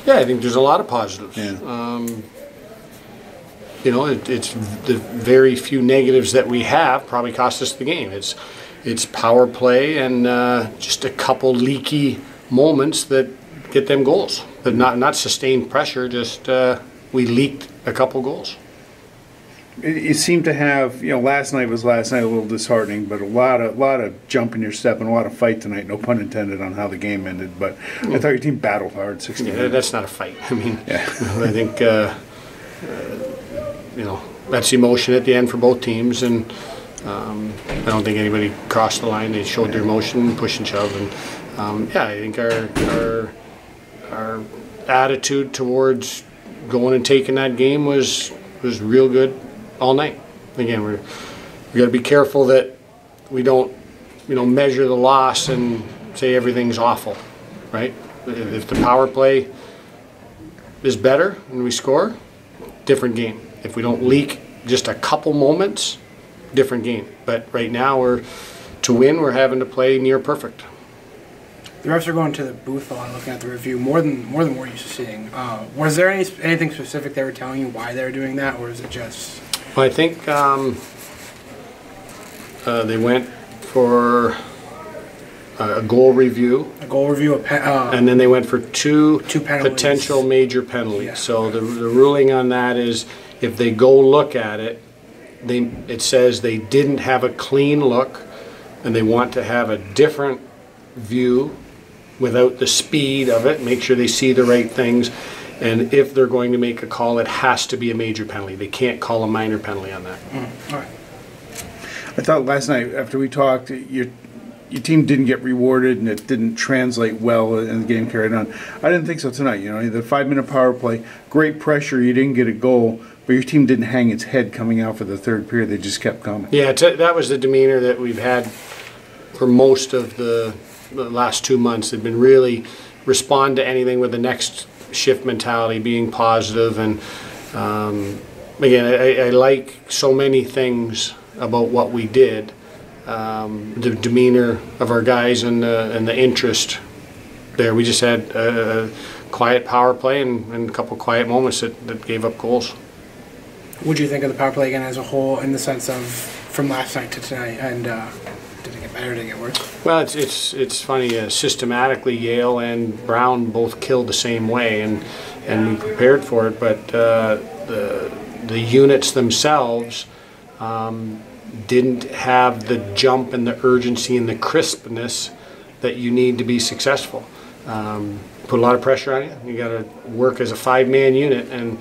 Yeah, I think there's a lot of positives. Yeah. You know, it's the very few negatives that we have probably cost us the game. It's power play and just a couple leaky moments that get them goals. But not sustained pressure, just we leaked a couple goals. It seemed to have, you know, last night a little disheartening, but a lot of jump in your step and a lot of fight tonight. No pun intended on how the game ended, but I thought your team battled hard. 16 Yeah, that's not a fight. I mean, yeah. I think you know, that's emotion at the end for both teams, and I don't think anybody crossed the line. They showed their emotion, push and shove, and yeah, I think our attitude towards going and taking that game was real good all night. Again, we got to be careful that we don't, you know, measure the loss and say everything's awful, right? If the power play is better and we score, different game. If we don't leak just a couple moments, different game. But right now, to win, we're having to play near perfect. The refs are going to the booth a lot, looking at the review more than we're used to seeing. Was there anything specific they were telling you why they were doing that, or is it just? Well, I think they went for a goal review. A goal review, and then they went for two penalties. Potential major penalties. Yeah. So the ruling on that is if they go look at it, it says they didn't have a clean look, and they want to have a different view without the speed of it, make sure they see the right things, and if they're going to make a call, it has to be a major penalty. They can't call a minor penalty on that. All right. I thought last night after we talked, your team didn't get rewarded and it didn't translate well and the game carried on. I didn't think so tonight. You know, the 5-minute power play, great pressure, you didn't get a goal, but your team didn't hang its head coming out for the third period. They just kept coming. Yeah, that was the demeanor that we've had for most of the last 2 months. They've been really respond to anything with the next shift mentality, being positive, and again, I like so many things about what we did. The demeanor of our guys and the interest there. We just had a quiet power play and a couple quiet moments that gave up goals. What do you think of the power play again as a whole, in the sense of from last night to tonight, and did it get better, did it get worse? Well, it's funny. Systematically, Yale and Brown both killed the same way, and we prepared for it. But the units themselves didn't have the jump and the urgency and the crispness that you need to be successful. Put a lot of pressure on you. You got to work as a 5-man unit, and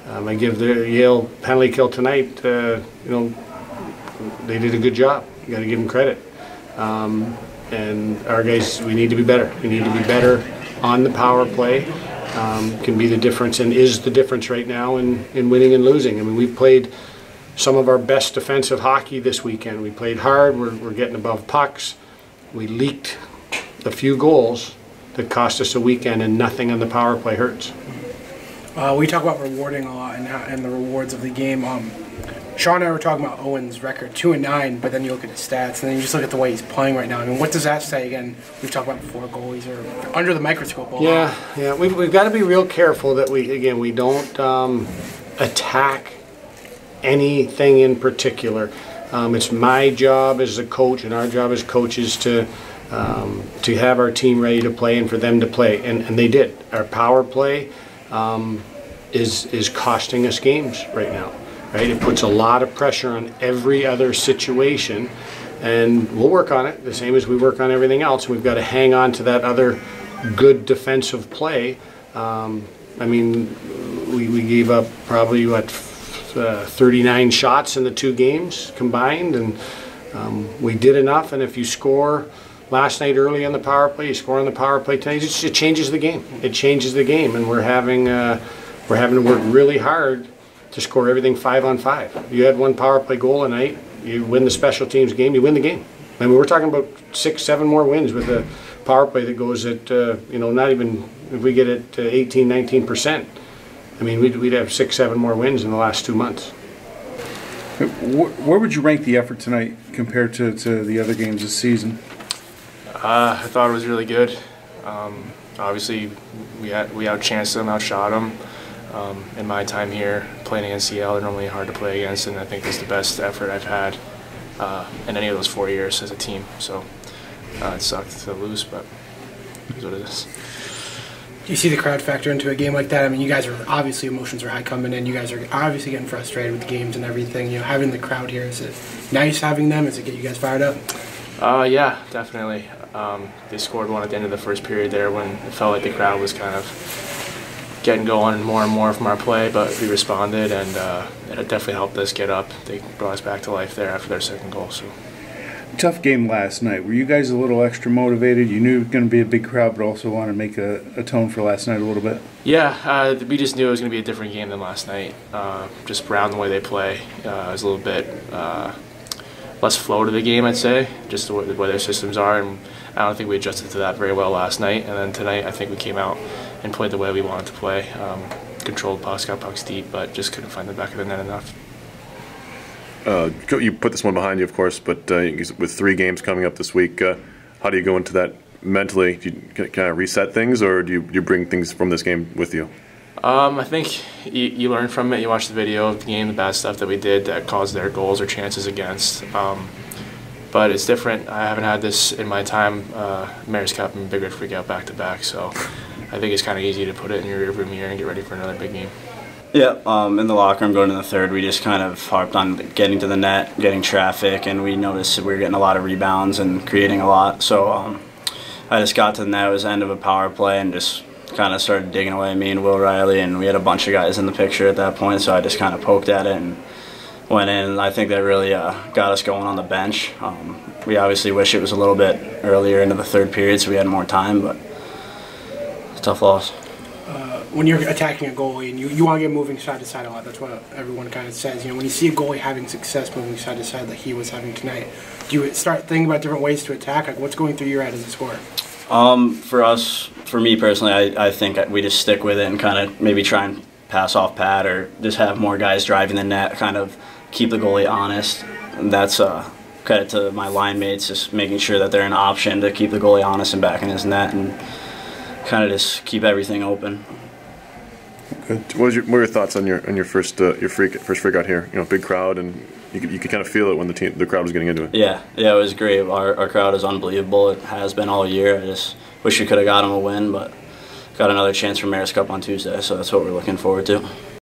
I give the Yale penalty kill tonight. You know, they did a good job. You got to give them credit. And our guys, we need to be better. We need to be better on the power play. Can be the difference, and is the difference right now in winning and losing. I mean, we've played some of our best defensive hockey this weekend. We played hard. We're getting above pucks. We leaked a few goals that cost us a weekend, and nothing on the power play hurts. We talk about rewarding a lot and the rewards of the game. Sean and I were talking about Owen's record, 2-9, but then you look at his stats, and then you just look at the way he's playing right now. I mean, what does that say? Again, we've talked about before, goalies are under the microscope a lot. Yeah. We've got to be real careful that we don't attack anything in particular. It's my job as a coach and our job as coaches to have our team ready to play and for them to play, and they did. Our power play is costing us games right now. Right? It puts a lot of pressure on every other situation, and we'll work on it the same as we work on everything else. We've got to hang on to that other good defensive play. I mean, we gave up probably 39 shots in the 2 games combined, and we did enough. And if you score last night early on the power play, you score on the power play tonight, it changes the game. It changes the game, and we're having to work really hard to score everything 5-on-5. You had 1 power play goal a night, you win the special teams game, you win the game. I mean, we're talking about 6-7 more wins with a power play that goes at you know, not even if we get it to 18-19%. I mean, we'd have 6-7 more wins in the last 2 months. Where would you rank the effort tonight compared to the other games this season? I thought it was really good. Obviously, we outchanced them, outshot them. In my time here, playing against Yale, they're normally hard to play against, and I think it's the best effort I've had in any of those 4 years as a team. So it sucked to lose, but it is what it is. Do you see the crowd factor into a game like that? I mean, you guys are obviously emotions are high coming in. You guys are obviously getting frustrated with the games and everything. You know, having the crowd here, is it nice having them? Does it get you guys fired up? Yeah, definitely. They scored one at the end of the first period there when it felt like the crowd was kind of getting going more and more from our play, but we responded, and it definitely helped us get up. They brought us back to life there after their second goal. So. Tough game last night. Were you guys a little extra motivated? You knew it was going to be a big crowd, but also wanted to make a tone for last night a little bit? Yeah, we just knew it was going to be a different game than last night. Just around the way they play. It was a little bit less flow to the game, I'd say, just the way their systems are. And I don't think we adjusted to that very well last night. And then tonight, I think we came out and played the way we wanted to play. Controlled pucks, got pucks deep, but just couldn't find the back of the net enough. You put this one behind you, of course, but with 3 games coming up this week, how do you go into that mentally? Do you kind of reset things, or do you bring things from this game with you? I think you learn from it. You watch the video of the game, the bad stuff that we did that caused their goals or chances against. But it's different. I haven't had this in my time. Mayor's Cup and Big Red Freakout back-to-back, so I think it's kind of easy to put it in your rearview mirror and get ready for another big game. Yeah, in the locker room going in the third, we just kind of harped on getting to the net, getting traffic, and we noticed that we were getting a lot of rebounds and creating a lot. So I just got to the net. It was the end of a power play and just kind of started digging away, me and Will Riley, and we had a bunch of guys in the picture at that point, so I just kind of poked at it and went in, and I think that really got us going on the bench. We obviously wish it was a little bit earlier into the third period so we had more time, but it's a tough loss. When you're attacking a goalie and you want to get moving side to side a lot, that's what everyone kind of says. You know, when you see a goalie having success moving side to side like he was having tonight, do you start thinking about different ways to attack? Like, what's going through your head as a scorer? For me personally, I think we just stick with it and kind of maybe try and pass off Pat or just have more guys driving the net, kind of keep the goalie honest. And that's credit to my line mates, just making sure that they're an option to keep the goalie honest and back in his net and kind of just keep everything open. Good. What were your thoughts on your first freak out here? You know, big crowd, and you could kind of feel it when the crowd was getting into it. Yeah, it was great. Our crowd is unbelievable. It has been all year. I just wish we could have got them a win, but got another chance for Mayor's Cup on Tuesday, so that's what we're looking forward to.